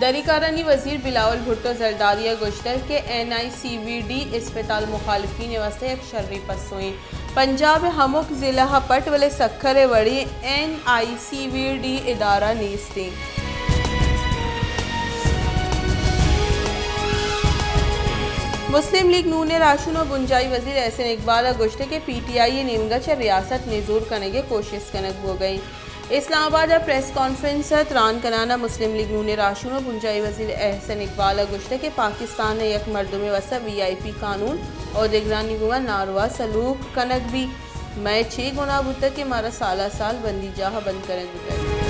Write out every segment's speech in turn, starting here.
दरीकारानी वजीर बिलावल भुट्टो जरदारिया गुश्तर के NICVD अस्पताल मुखालफीन वास्ते एक शर्री पसोई पंजाब हमुक जिला पट वाले सखर वड़ी NICVD इदारा नीस्ती मुस्लिम लीग नून राशुन और बुंजाई वजीर एहसन इकबाल गुश्ते के PTI नीमगच रियासत निजूर करने की कोशिश कनक हो गई। इस्लामाबाद प्रेस कॉन्फ्रेंस त्रान कनाना मुस्लिम लीग नून राशुन और बुंजाई वजीर एहसन इकबाल गुश्ते के पाकिस्तान ने एक मर्दुम वसा VIP कानून और दिगरानी गुआ नारवा सलूक कनक भी मैं 6 गुना बुतक के मारा साल बंदी जाह बंद करें गुजर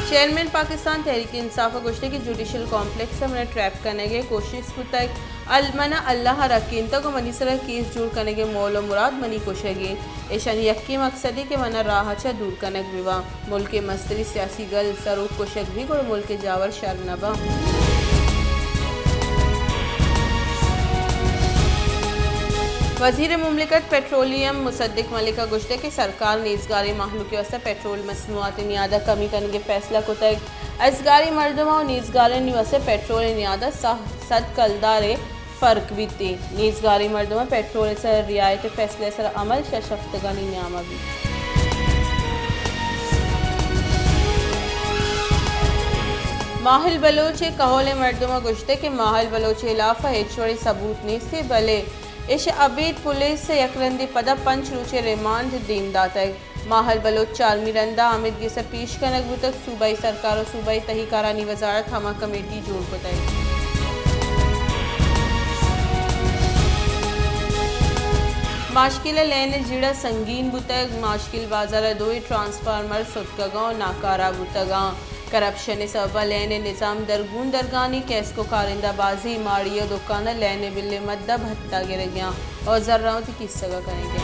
चेयरमैन पाकिस्तान तहरीक इंसाफ गुश्ते की जुडिशल कॉम्प्लेक्स में ट्रैप करने के कोशिश तक अलमना अल्लाह रकीन तक मनीसरा केस जुड़ करने के मोल मुराद मनी कुशगे ऐशन यक्की मकसदी के मना राहचा दूर कनक विवा मुल्क के मस्तरी सियासी गल सरूक कुशक भी और मुल्क के जावर शर्नबा वजीर मुमलिकत पेट्रोलियम मुसद्दिक मलिका गुश्ते की सरकार ने इसगारी माहलू के वस्ता पेट्रोल मसनूआत नियादा कमी करने के फैसला को तक असगारी मरदमा और नीजगारे निवसे पेट्रोल नियादा सद कलदारे फ़र्क भी थी नीजगारी मरदमा पेट्रोल से रियायत फैसले सर अमल शशफ्तगानी न्यामा भी माहिल बलोच कहोल मरदमा गुश्ते के माहिल बलोच इलाफा हेचवड़ी सबूत नहीं से भले इश अबीद पुलिस से यकरंदी पदा पंच रूचे रिमांड दीनदाता माहल बलोच चारमी रंदा आमिद गिसर पीश कनक बुतक सूबाई सरकार और सूबाई तहीकारानी वजारत हमा कमेटी जोड़ बताई माशकिल लेने जिड़ा संगीन बुतक माशकिल बाजार दोई ट्रांसफार्मर सुदकगा नाकारा बुतगा करप्शन सबा लेने निज़ाम दरगून दरगानी कैस को कारिंदाबाजी माड़िया दुकान लेने बिल्ले मद्दा भत्ता गिर गया और जर्रावती किस जगह करेंगे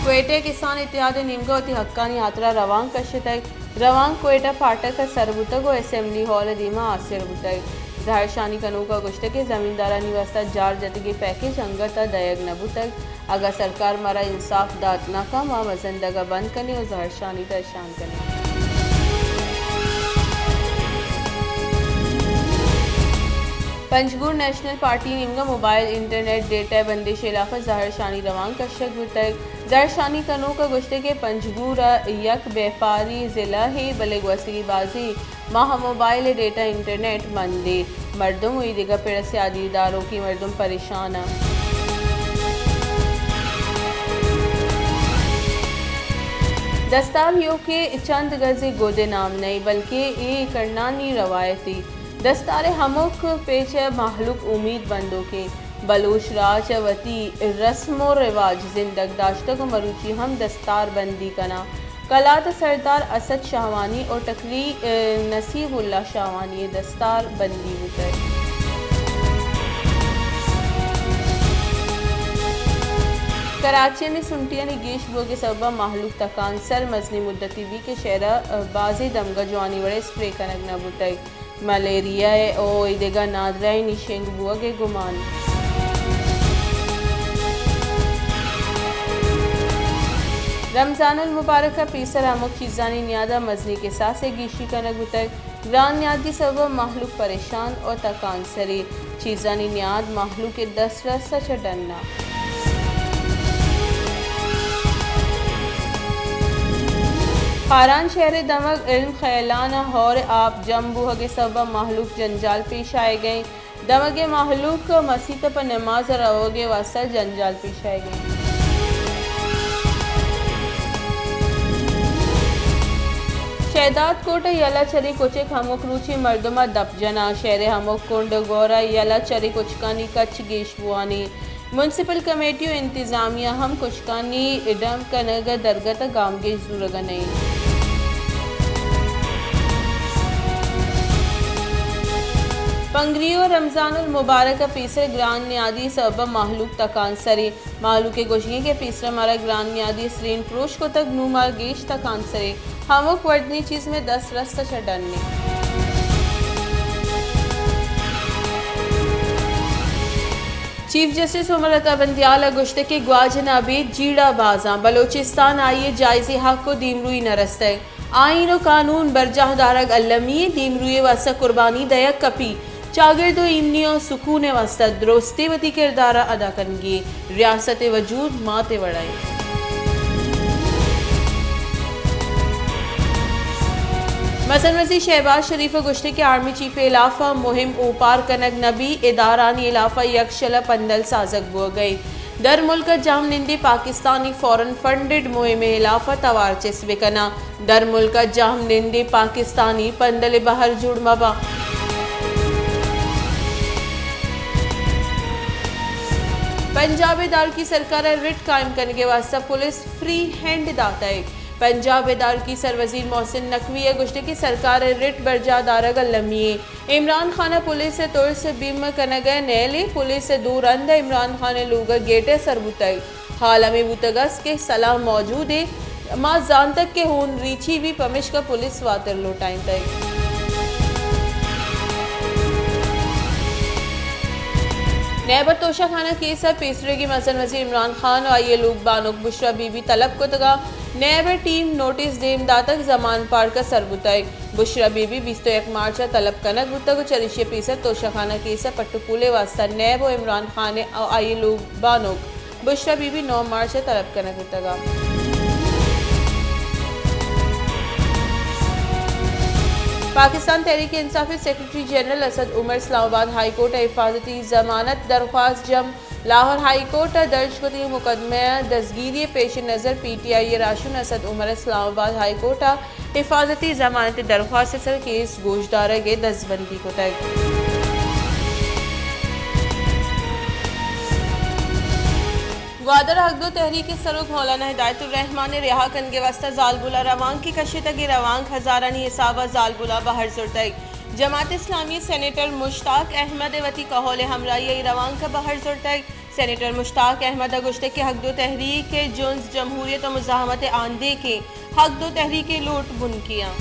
क्वेटा किसान इत्तेहाद नीमगावती हक्कानी यात्रा रवांग कशतक रवांग क्वेटा फाटक का सरबुतक और असेंबली हॉल दीमा आसिर बुतक जहर शानी कनू का गुश्ते के जमींदारा निवास्ता जार जतगी पैकेज अंगता दयग नबू तक अगर सरकार मारा इंसाफ दात नाकाम वजन दगा बंद करने और जहर शानी दर्शान करने पंजगुर नेशनल पार्टी नीमगा मोबाइल इंटरनेट डेटा बंदिश इलाफा जहर शानी रवांग कशक बुतक जहर शानी कनू का गुश्ते के पंजगुर यक व्यापारी जिला है बलेगवसी बाजी माह मोबाइल डेटा इंटरनेट मंदी मर्दम हुई दिगा पेड़ से आदीदारों की मर्दम परेशान दस्तार यो के चंद गज़े गोदे नाम नहीं बल्कि ये करनानी रवायती दस्तार हमुक पेश महलुक उम्मीद बंदों के बलूच राजवती रस्म व रिवाज जिंदग दाश्त को मरूची हम दस्तार बंदी कना कलात सरदार असद शाहवानी और टकली नसीबुल्ला शाहवानी दस्तार बंदी उतर कराची में सुंटिया ने गेश बो के सबा माहलूक तकान सर मजनी मुद्दती भी के शहरा बाजी दमगा जवानी बड़े स्प्रे कनक न बुतई मलेरिया ओ इदेगा नादराई निशेंग बुआ के गुमान रमज़ानुल मुबारक का पीसर अमुक चीज़ानी न्यादा मजनी के साथ से गीशी कनक बुतक ग्रान न्यादी सबब माहलूक परेशान और तकान सरी चीज़ानी न्याद माहलूक के 10 रस चडन्ना खारान शहर दमक इल्म खैलान और आप जम्बू के सबब माहलूक जंजाल पेश आए गए दमगे माहलूक मसीत पर नमाज रवोगे वास्ता जंजाल पेश आए गए शहदाद कोट यलाचरी कोचिक हमुक रुचि मर्दमा दपजना शहर हमुक कुंड गौरा यलाचरी कुचकानी कच्छ गेशवानी म्यूनसिपल कमेटी और इंतजामिया हम कुचकानी इडम कनग दरगत गामगे जुरगनई पंगरियो रमज़ानुल मुबारक पीसर ग्रान न्यादी सबब माहलूक तकान सरी माहलूक के गोशिये के पीसर मारा ग्रान न्यादी स्रीन प्रोश को तक नू मार गेश तकान सरी हमुक वर्दनी चीज़ में 10 रस चढ़ने चीफ जस्टिस उमर अता बंदियाल गुश्त के ग्वाजनाबी जीड़ा बाजा बलोचिस्तान आइए जायज़े हक को दीमरुई नरस्ते आइन और कानून बरजाह दारग अल्लमी दीमरुई वास्ता कुर्बानी दयक कपी चागिर्दो इमनी और सुकून वास्ता द्रोस्ते वती किरदारा अदा करेंगे रियासत वजूद माते वड़ाई। मसन वज़ीर शहबाज शरीफ गुश्ते के आर्मी चीफ इलाफा मुहिम ऊपार कनक नबी इदारानी इलाफा यकशला पंदल साजक बो गई दर मुल्क जाम निंदे पाकिस्तानी फॉरन फंडेड मुहिम इलाफा तवार चिस्बे कना दर मुल्क जाम निंदे पाकिस्तानी पंदल बहर जुड़ मबा। पंजाब दार की सरकार रिट कायम करने के वास्ते पुलिस फ्री हैंड दाता है। पंजाब दार की सरवजीर मोहसिन नकवी गुश्ते की सरकार रिट बरजा दारग लम्हे इमरान खान पुलिस से तौर से बीम कनग नैले पुलिस से दूर अंद इमरान खान लोग गेटे सरबुतई हाल में बुतगस के सलाह मौजूद है माँ जान तक के होन रीछी भी पमिश का पुलिस वातर लोटाइन तक। नैबर तोशा खाना केस पेशरे की मसन वज़ीर इमरान खान और ये लोग बानुक बुशरा बीबी तलब को तगा नैबर टीम नोटिस देम दातक जमान पार का सरबुतई बुशरा बीबी 21 मार्च तलब कनक बुतक 40% तोशा खाना केस पट्टुपुले वास्ता नैब और इमरान खान और आये लोग बानुक बुशरा बीबी 9 मार्च तलब कनक बुतगा। Pakistan Tehreek Insaf secretary general Asad Umar Islamabad high court हिफाजती जमानत दरख्वास्त जम लाहौर हाई कोर्ट दर्ज को मुकदमे दसगिरी पेश नज़र PTI राशन असद उमर इस्लामाबाद हाई कोर्ट हिफाजती जमानत दरख्वास्त सर केस गोशदार गे दसबंदी को तय। ग्वादर हकदो तहरीक सरुख मौलाना हिदायतुर रहमान ने रिहा कनगे वास्ता जालबुला रवांग की कशे तक रवांग हजारानी हिसाबा जालबुला बाहर जुड़तई जमात इस्लामी सेनेटर मुश्ताक अहमद वती कहोल हमराई रवांग का बाहर जुड़तई सेनेटर मुश्ताक अहमद गुश्ते के हकदो तहरीक जुन्स जमहूरियत और मुजाहमत आंदे के हकदो तहरीक लोट बुन किया।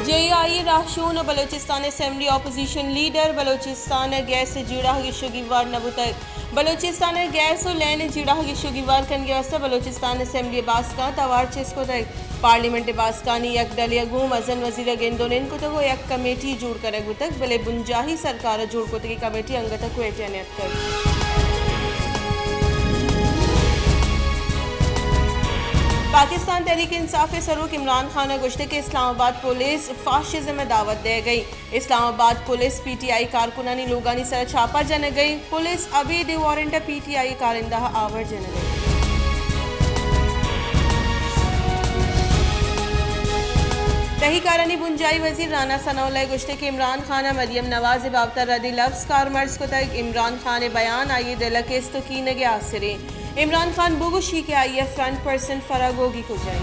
JI राशून और Balochistan assembly opposition leader Balochistan gas जीड़ा गिशोगीवार नबुतक बलोचिस्तान गैस और लैन जीड़ा गिशोगीवार कनगे वास्ता बलोचिस्तान असेंबली बास्का तवार चिस्को तक पार्लियामेंट बास्कानी यक दल यगू मजन वजीर गेंदोन को तक यक कमेटी जोड़ कर तक बले बुंजाही सरकार जोड़ को तक कमेटी अंग तक को एजनियत कर। पाकिस्तान तहरीक इंसाफ सरूक इमरान खान गुश्ते के इस्लामाबाद पुलिस फाशिज्म में दावत दे गई इस्लामाबाद पुलिस PTI कारकुनानी लोगानी सर छापा जन गई पुलिस अभी दे वारंट PTI कारिंदा आवर जन गई। तहहीकारानी बुंजाई वजीर राना सनाउल्लाह गुश्ते के इमरान खान मरियम नवाज बाबता रदी लफ्स कारमर्ज को तक इमरान खान बयान आइए दिलकेस तो की नगे आसरे इमरान खान बुगुशी के आइए फ्रंट पर्सन फरागोगी को जाए।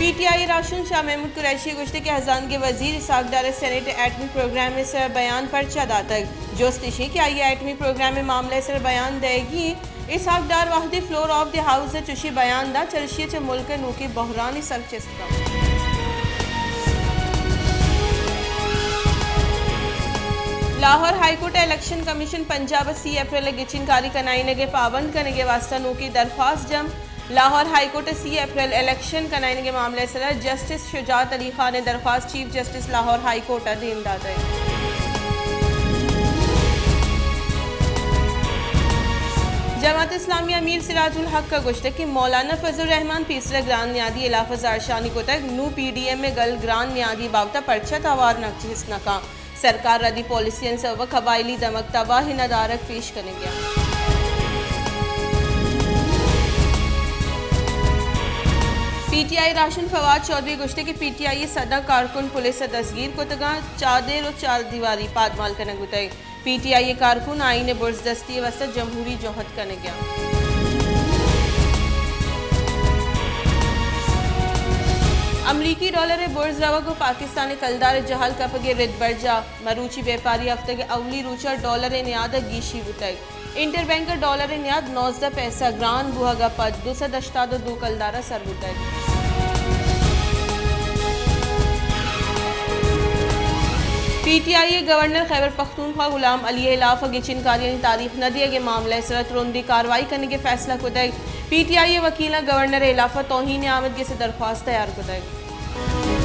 PTI राशन शाह महमूद कुरैशी गुश्ते के हजान के वजीर इसाकदार सेनेट एटमी प्रोग्राम में सर बयान पर चदा तक जोस्तिशी के आइए एटमी प्रोग्राम में मामले सर बयान देगी इसाकदार वाहदी फ्लोर ऑफ द हाउस चुशी बयान दा चर्शिय च मुल्क नू की बहरानी सरचस्का। Lahore high court election commission Punjab 30 April गिचिनकारी कनाइने के पाबंद करने के वास्ता नू की दरख्वास्त जम लाहौर हाईकोर्ट 30 अप्रैल इलेक्शन कनाइने के मामले से जस्टिस शुजात अली खान ने दरख्वास्त चीफ जस्टिस लाहौर हाईकोर्ट अधीन दादा जमात इस्लामी अमीर सिराजुल हक का गुश्ते की मौलाना फजल रहमान तीसरा ग्रान न्यादी इलाफा जारशानी को तक नू PDM में गल ग्रान न्यादी बावता परछा तवार नक्चिस नका सरकार रदी पॉलिसियन सब कबायली दमक तबाही नदारक पेश करने गया। PTI राशन फवाद चौधरी गुश्ते की PTI सदा कारकुन पुलिस दसगीर को तगा चादेर और चार दीवारी पादमाल करने गुतई PTI कारकुन आईने बुर्ज दस्ती वस्त जमहूरी जोहद करने गया। अमरीकी डॉलर बुर्ज रवा को पाकिस्तानी कलदार जहाल कपगे रिद बर्जा मरूची व्यापारी हफ्ते के अवली रूचर डॉलर न्याद गीशी बुतई इंटरबैंक डॉलर न्याद 19 पैसा ग्रान बुहागा पद 2 कलदारा सर बुतई। PTI गवर्नर खैबर पख्तूनख्वा गुलाम अली इलाफा गिचिन कार्यानी तारीख न दिए गए मामला सरत रोंदी कार्रवाई करने के फैसला कुदैग PTI वकील गवर्नर इलाफा तौहीन आमद के से दरख्वास्त तैयार कुदैग।